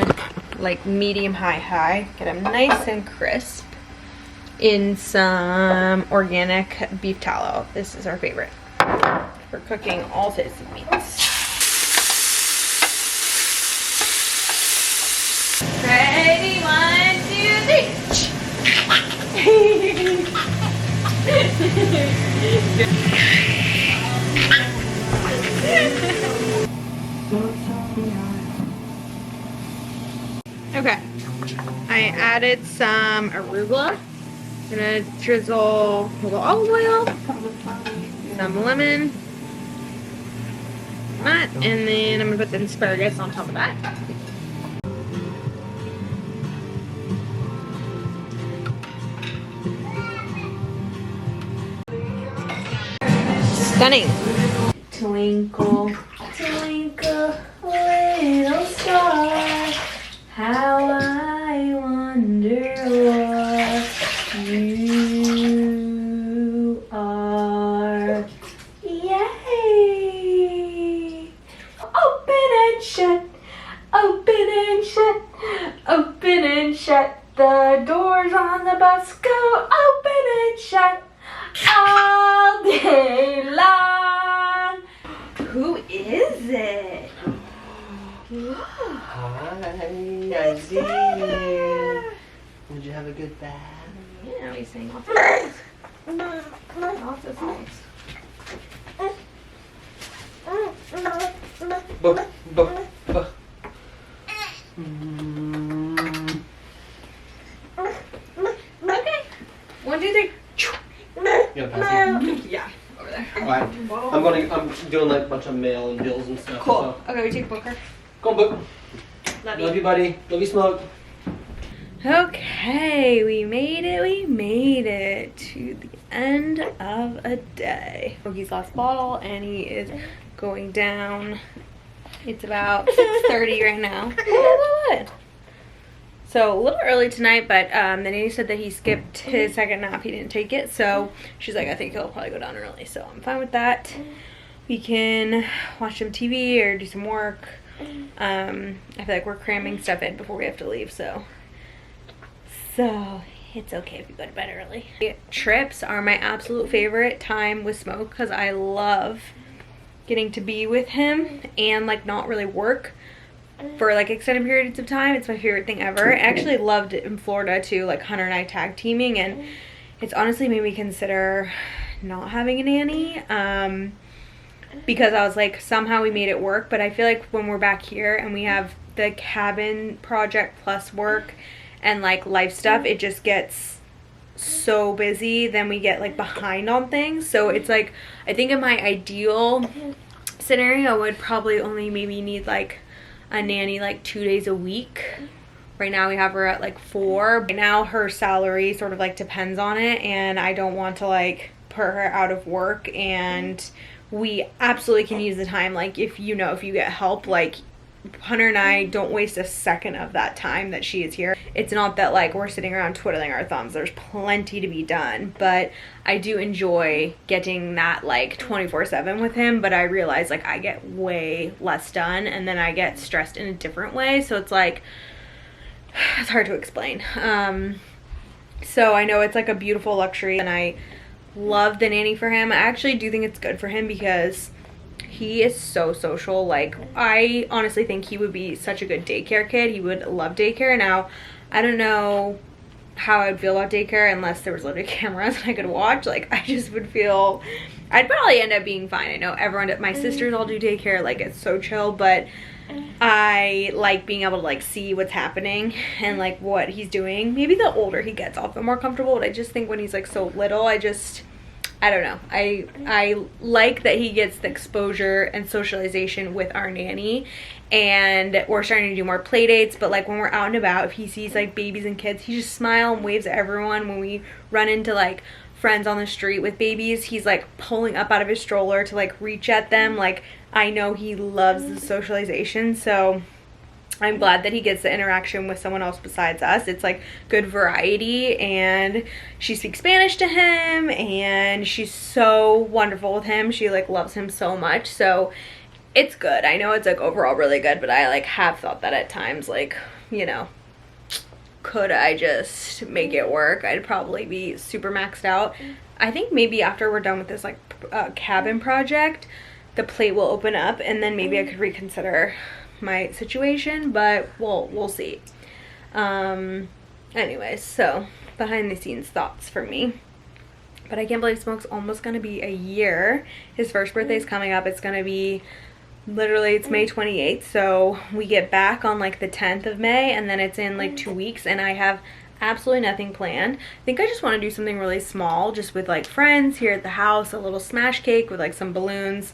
like medium high, get them nice and crisp in some organic beef tallow. This is our favorite for cooking all types of meats. Ready, 1, 2, 3. Okay, I added some arugula. I'm gonna drizzle a little olive oil, some lemon, and then I'm gonna put the asparagus on top of that. Stunning. Twinkle, twinkle, little star, how I wonder what you and shut, open and shut, open and shut. The doors on the bus go open and shut all day long. Who is it? Hi, I see you. Did you have a good bath? Yeah, we sang lots of songs. Lots of songs. Buh, buh, buh. Okay. 1, 2, 3. You gonna pass it? Yeah, over there. Alright. I'm doing like a bunch of mail and bills and stuff. Cool. Okay, we take Booker. Go on, Book. Love Love you, buddy. Love you, Smoke. Okay, we made it to the end of a day. Smokey's last bottle, and he is going down. It's about 6:30 right now. What? So a little early tonight, but then he said that he skipped his second nap. He didn't take it, so she's like, I think he'll probably go down early. So I'm fine with that. We can watch some TV or do some work. I feel like we're cramming stuff in before we have to leave, so it's okay if we go to bed early. Trips are my absolute favorite time with Smoke because I love getting to be with him and like not really work for like extended periods of time. It's my favorite thing ever. I actually loved it in Florida too, like Hunter and I tag teaming, and it's honestly made me consider not having a nanny because I was like, somehow we made it work, but I feel like when we're back here and we have the cabin project plus work and like life stuff, it just gets so busy, then we get like behind on things. So it's like, I think in my ideal scenario I would probably only maybe need like a nanny like 2 days a week. Right now we have her at like 4. Right now her salary sort of like depends on it, and I don't want to like put her out of work, and we absolutely can use the time. Like if you get help, like Hunter and I don't waste a second of that time that she is here. It's not that like we're sitting around twiddling our thumbs. There's plenty to be done, but I do enjoy getting that like 24/7 with him. But I realize like I get way less done, and then I get stressed in a different way. So it's like, it's hard to explain. So I know it's like a beautiful luxury, and I love the nanny for him. I actually do think it's good for him because he is so social. Like I honestly think he would be such a good daycare kid. He would love daycare. Now I don't know how I'd feel about daycare unless there was literally cameras and I could watch. Like I just would feel I'd probably end up being fine. I know everyone, my sisters all do daycare, like it's so chill, but I like being able to like see what's happening and like what he's doing. Maybe the older he gets, I'll feel more comfortable, but I just think when he's like so little, I don't know. I like that he gets the exposure and socialization with our nanny, and we're starting to do more play dates. But like when we're out and about, if he sees like babies and kids, he just smiles and waves at everyone. When we run into like friends on the street with babies, he's like pulling up out of his stroller to like reach at them. Like I know he loves the socialization, so I'm glad that he gets the interaction with someone else besides us. It's like good variety, and she speaks Spanish to him, and she's so wonderful with him. She like loves him so much, so it's good. I know it's like overall really good, but I like have thought that at times, like, you know, could I just make it work? I'd probably be super maxed out. I think maybe after we're done with this like cabin project, the plate will open up, and then maybe I could reconsider my situation, but we'll see. Anyways, so behind the scenes thoughts for me. But I can't believe Smoke's almost gonna be a year. His first birthday's coming up. It's gonna be literally, it's May 28th, so we get back on like the 10th of May, and then it's in like 2 weeks, and I have absolutely nothing planned. I think I just want to do something really small, just with like friends here at the house, a little smash cake with like some balloons,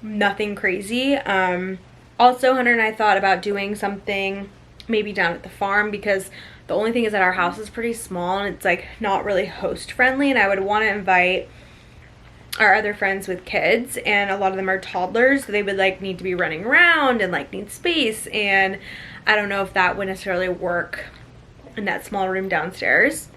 nothing crazy. Also, Hunter and I thought about doing something maybe down at the farm, because the only thing is that our house is pretty small and it's like not really host friendly, and I would want to invite our other friends with kids, and a lot of them are toddlers, so they would like need to be running around and like need space, and I don't know if that would necessarily work in that small room downstairs.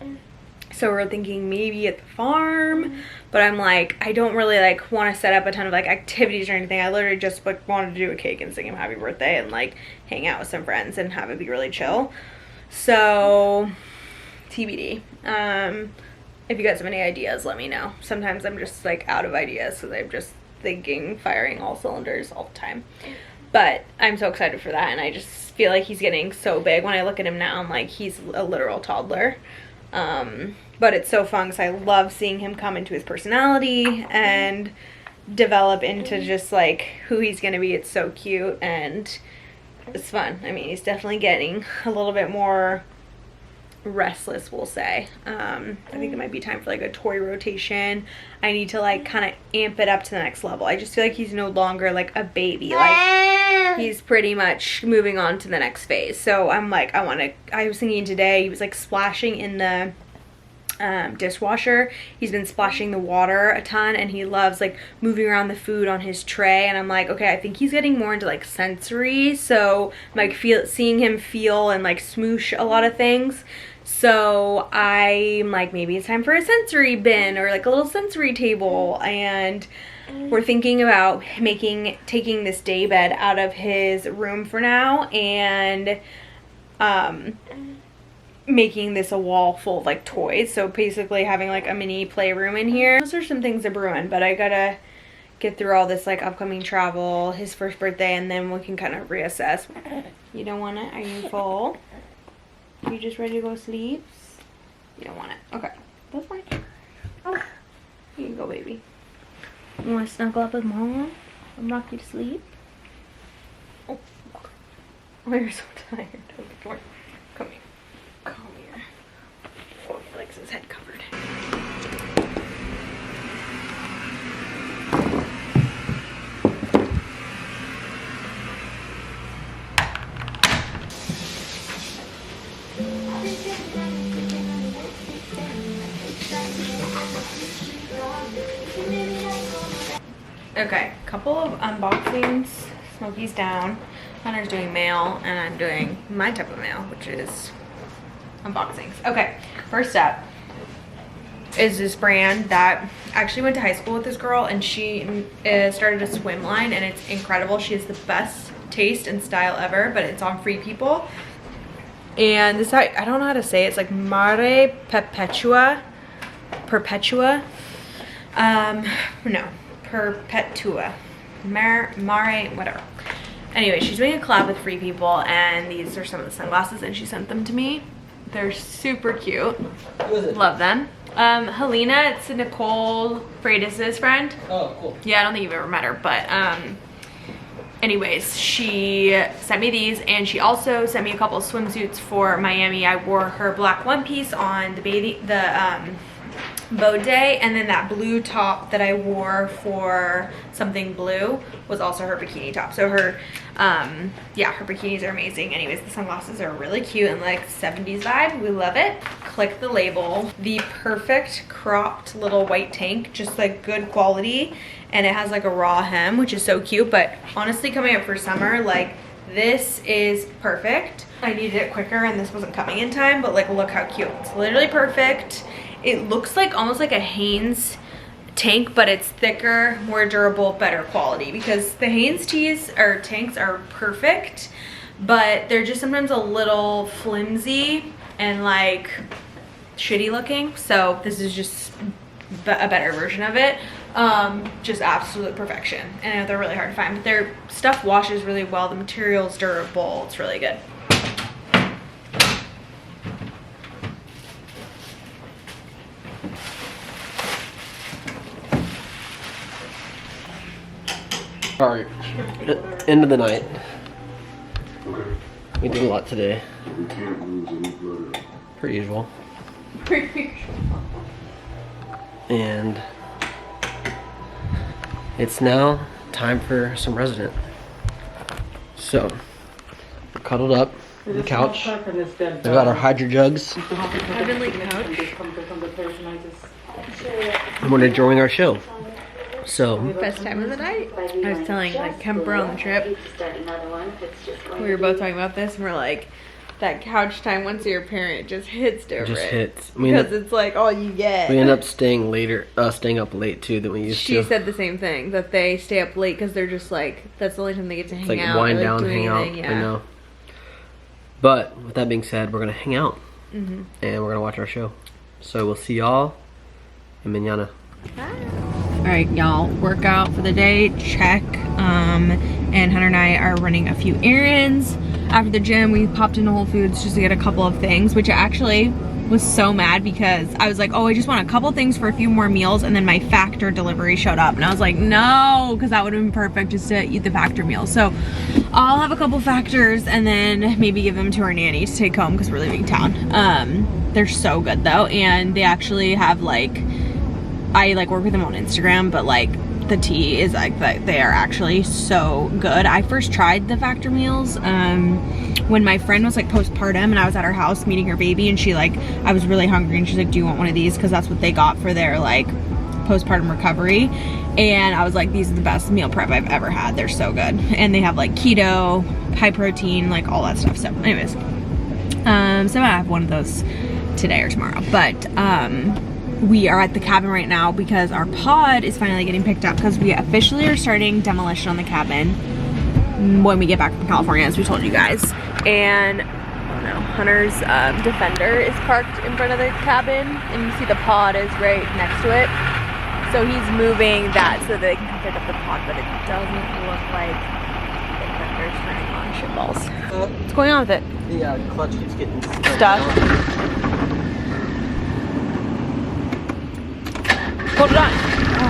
So we're thinking maybe at the farm, but I'm like, I don't really like want to set up a ton of like activities or anything. I literally just like wanted to do a cake and sing him happy birthday and like hang out with some friends and have it be really chill. So TBD. If you guys have any ideas, let me know. Sometimes I'm just like out of ideas because I'm just thinking, firing all cylinders all the time. But I'm so excited for that, and I just feel like he's getting so big. When I look at him now, I'm like, he's a literal toddler. But it's so fun because I love seeing him come into his personality and develop into just like who he's gonna be. It's so cute and it's fun. I mean, he's definitely getting a little bit more restless, we'll say. I think it might be time for like a toy rotation. I need to like kind of amp it up to the next level. I just feel like he's no longer like a baby. Like he's pretty much moving on to the next phase. So I'm like, I was thinking today, he was like splashing in the dishwasher. He's been splashing the water a ton, and he loves like moving around the food on his tray. And I'm like, okay, I think he's getting more into like sensory, so I'm like seeing him feel and like smoosh a lot of things. So I'm like, maybe it's time for a sensory bin or like a little sensory table. And we're thinking about taking this day bed out of his room for now and making this a wall full of like toys. So basically having like a mini playroom in here. Those are some things that brewing, but I gotta get through all this like upcoming travel, his first birthday, and then we can kind of reassess. You don't want it? Are you full? Are you just ready to go to sleep? You don't want it. Okay, that's fine. Oh, here you go, baby. You want to snuggle up with mom and rock you to sleep? Oh, you're so tired. Okay, come here. Come here. Come here. Oh, he likes his head covered. Okay, couple of unboxings. Smokey's down. Hunter's doing mail, and I'm doing my type of mail, which is unboxings. Okay, first up is this brand that I actually went to high school with this girl, and she started a swim line, and it's incredible. She has the best taste and style ever, but it's on Free People. And this, I don't know how to say it. It's like Mare Perpetua. No, Perpetua. Mare, whatever. Anyway, she's doing a collab with Free People, and these are some of the sunglasses, and she sent them to me. They're super cute. Who is it? Love them. Helena, it's Nicole Freitas' friend. Oh, cool. Yeah, I don't think you've ever met her, but anyways, she sent me these, and she also sent me a couple of swimsuits for Miami. I wore her black one piece on the boat day, and then that blue top that I wore for something blue was also her bikini top. So her yeah, her bikinis are amazing. Anyways, the sunglasses are really cute and like 70s vibe. We love it. Click the label. The perfect cropped little white tank, just like good quality, and it has like a raw hem, which is so cute. But honestly, coming up for summer, like this is perfect. I needed it quicker and this wasn't coming in time, but like look how cute. It's literally perfect. It looks like almost like a Hanes tank, but it's thicker, more durable, better quality, because the Hanes tees or tanks are perfect, but they're just sometimes a little flimsy and like shitty looking. So this is just a better version of it. Just absolute perfection. And I know they're really hard to find, but their stuff washes really well. The material's durable. It's really good. All right, end of the night. We did a lot today. Per usual. And it's now time for some resident. So, we're cuddled up on the couch. We've got our hydro jugs. Heavenly couch. And we're enjoying our show. So, Best time of the night. I was telling like Kemper on the trip, we were both talking about this, and we're like, that couch time once you're a parent just hits different. It just hits. Because it's like all you get. We end up staying up late too than we used to. She said the same thing, that they stay up late because they're just like, that's the only time they get to hang like out. wind or, down, do hang out. anything, yeah. I know. But with that being said, we're gonna hang out Mm-hmm. and we're gonna watch our show. So we'll see y'all in mañana. All right, y'all, workout for the day, check. And Hunter and I are running a few errands. After the gym, we popped into Whole Foods just to get a couple of things, which I actually was so mad because I was like, oh, I just want a couple things for a few more meals, and then my Factor delivery showed up, and I was like, no, because that would have been perfect just to eat the Factor meal. So I'll have a couple Factors and then maybe give them to our nanny to take home because we're leaving town. They're so good though, and they actually have like, I like work with them on Instagram, but like the tea is like that they are actually so good. I first tried the Factor meals when my friend was like postpartum and I was at her house meeting her baby, and she like, I was really hungry and she's like, do you want one of these? Because that's what they got for their like postpartum recovery. And I was like, these are the best meal prep I've ever had. They're so good. And they have like keto, high protein, like all that stuff. So anyways, so I have one of those today or tomorrow. But we are at the cabin right now because our pod is finally getting picked up, because we officially are starting demolition on the cabin when we get back from California, as we told you guys. And oh no, Hunter's Defender is parked in front of the cabin, and you see the pod is right next to it. So he's moving that so they can pick up the pod, but it doesn't look like the Defender's turning on shitballs. What's going on with it? The clutch keeps getting Stuck. Hold it on.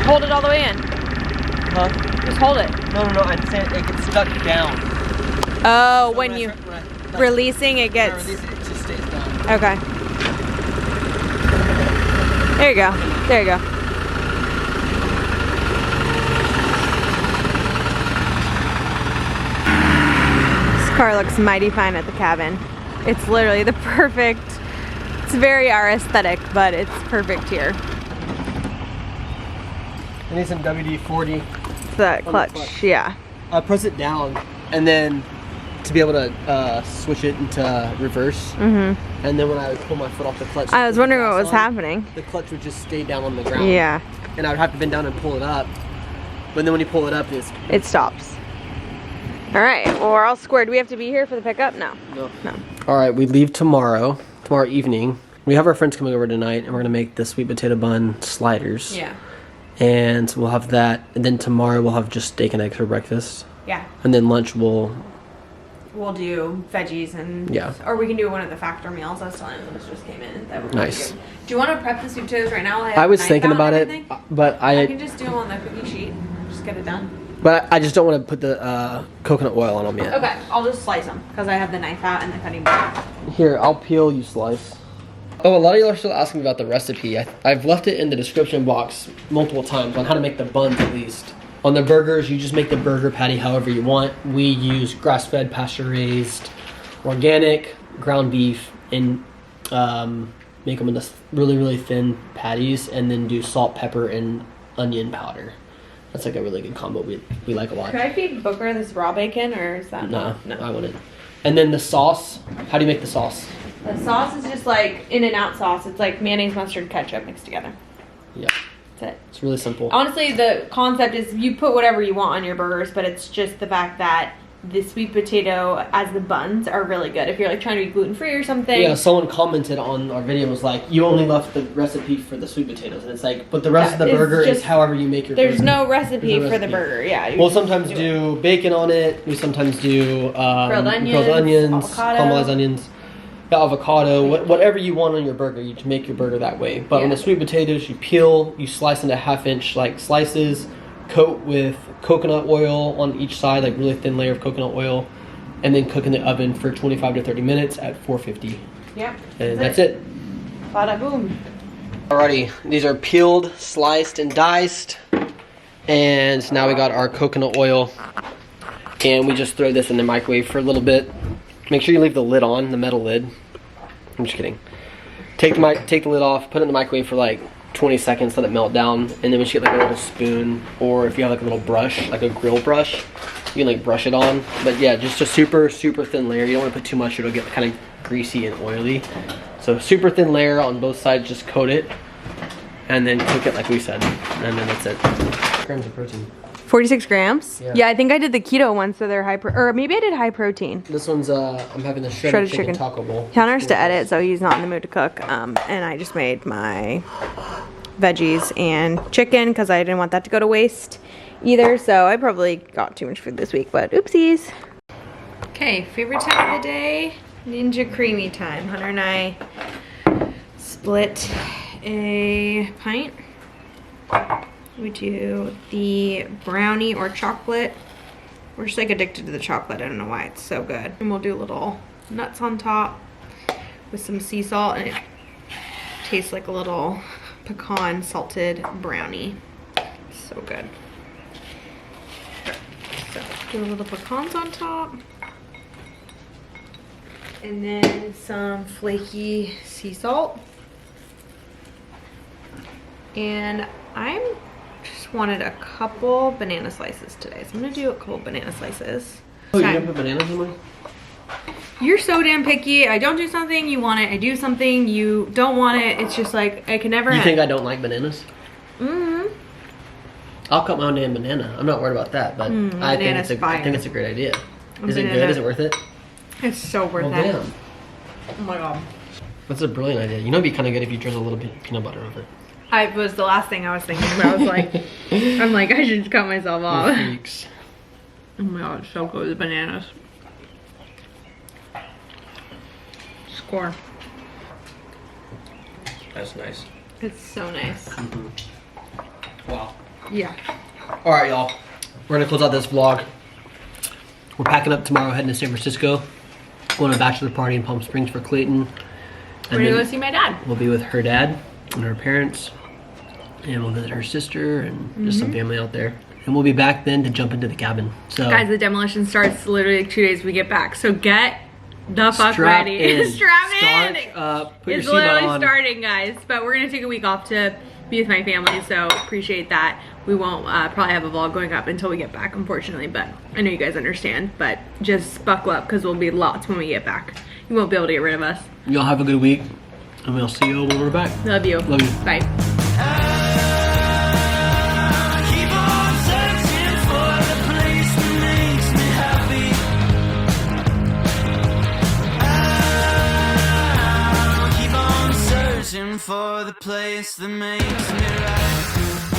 Hold it all the way in. Huh? Just hold it. No, I'm saying it gets stuck down. Oh, So when you releasing it gets. When I release it, it just stays down. Okay. There you go. There you go. This car looks mighty fine at the cabin. It's literally the perfect. It's very our aesthetic, but it's perfect here. I need some WD-40. It's the clutch, yeah. Press it down, and then to be able to switch it into reverse. Mm-hmm. And then when I would pull my foot off the clutch, I was wondering what was happening. The clutch would just stay down on the ground. Yeah. And I would have to bend down and pull it up. But then when you pull it up, it stops. All right. Well, we're all squared. Do we have to be here for the pickup? No. No. No. All right, we leave tomorrow evening. We have our friends coming over tonight, and we're gonna make the sweet potato bun sliders. Yeah. And we'll have that, and then tomorrow we'll have just steak and eggs for breakfast. Yeah. And then lunch we'll do veggies and or we can do one of the Factor meals. I was telling them this just came in. That would be nice. good. Do you want to prep the sweet potatoes right now? I was thinking about it, but I can just do them on the cookie sheet. Just get it done. But I just don't want to put the coconut oil on them yet. Okay, I'll just slice them because I have the knife out and the cutting board. Here, I'll peel, you slice. Oh, a lot of y'all are still asking me about the recipe. I've left it in the description box multiple times on how to make the buns at least. On the burgers, you just make the burger patty however you want. We use grass-fed, pasture-raised, organic, ground beef, and make them into really, really thin patties, and then do salt, pepper, and onion powder. That's like a really good combo we like a lot. Could I feed Booker this raw bacon, or is that No, I wouldn't. And then the sauce, how do you make the sauce? The sauce is just like In-N-Out sauce. It's like mayonnaise, mustard, ketchup mixed together. Yeah. That's it. It's really simple. Honestly, the concept is you put whatever you want on your burgers, but it's just the fact that the sweet potato as the buns are really good. If you're like trying to be gluten-free or something. Yeah, someone commented on our video, was like, you only left the recipe for the sweet potatoes. And it's like, but the rest of the burger is however you make your burger. There's no recipe for the burger, yeah. We'll sometimes do bacon on it. We sometimes do grilled onions, caramelized onions, avocado, whatever you want on your burger. You just make your burger that way. But on the sweet potatoes, you peel, you slice into half-inch like slices, coat with coconut oil on each side, like really thin layer of coconut oil, and then cook in the oven for 25 to 30 minutes at 450. Yep. And that's it. Bada boom. Alrighty, these are peeled, sliced, and diced. And now we got our coconut oil. And we just throw this in the microwave for a little bit. Make sure you leave the lid on, the metal lid. I'm just kidding. Take the lid off, put it in the microwave for like 20 seconds, let it melt down, and then once you get like a little spoon, or if you have like a little brush, like a grill brush, you can like brush it on. But yeah, just a super, super thin layer. You don't want to put too much, it'll get kind of greasy and oily. So super thin layer on both sides, just coat it and then cook it like we said, and then that's it. Grams of protein. 46 grams? Yeah. Yeah, I think I did the keto one, so they're or maybe I did high protein. This one's I'm having the shredded chicken taco bowl. Hunter's to edit, so he's not in the mood to cook. And I just made my veggies and chicken because I didn't want that to go to waste either. So I probably got too much food this week, but oopsies. Okay, favorite time of the day, Ninja Creamy time. Hunter and I split a pint. We do the brownie or chocolate. We're just like addicted to the chocolate. I don't know why, it's so good. And we'll do little nuts on top with some sea salt, and it tastes like a little pecan salted brownie. So good. So do a little pecans on top. And then some flaky sea salt. And I'm just wanted a couple banana slices today. So I'm gonna do a couple banana slices. Oh, you're gonna put bananas in mine? You're so damn picky. I don't do something, you want it. I do something, you don't want it. It's just like, I can never You think I don't like bananas? Mm-hmm. I'll cut my own damn banana. I'm not worried about that, but I think it's a great idea. Is it good? Is it worth it? It's so worth it. Damn. Oh my god. That's a brilliant idea. You know, it'd be kind of good if you drizzle a little bit of peanut butter over it. I was the last thing I was thinking, but I was like, I'm like, I should cut myself off. Freaks. Oh my god, it's so good, the bananas. Score. That's nice. It's so nice. Wow. Yeah. All right, y'all. We're gonna close out this vlog. We're packing up tomorrow, heading to San Francisco. Going to a bachelor party in Palm Springs for Clayton. We're gonna go see my dad. We'll be with her dad and her parents. And we'll visit her sister and just some family out there. And we'll be back then to jump into the cabin. So guys, the demolition starts literally like 2 days we get back. So get the fuck strap ready. in. Strap Start in. up. Put It's your seatbelt literally on. starting, guys. But we're gonna take a week off to be with my family, so appreciate that. We won't probably have a vlog going up until we get back, unfortunately, but I know you guys understand. But just buckle up because there'll be lots when we get back. You won't be able to get rid of us. Y'all have a good week, and we'll see you when we're back. Love you. Love you. Bye. Keep on searching for the place that makes me happy. I'll keep on searching for the place that makes me right.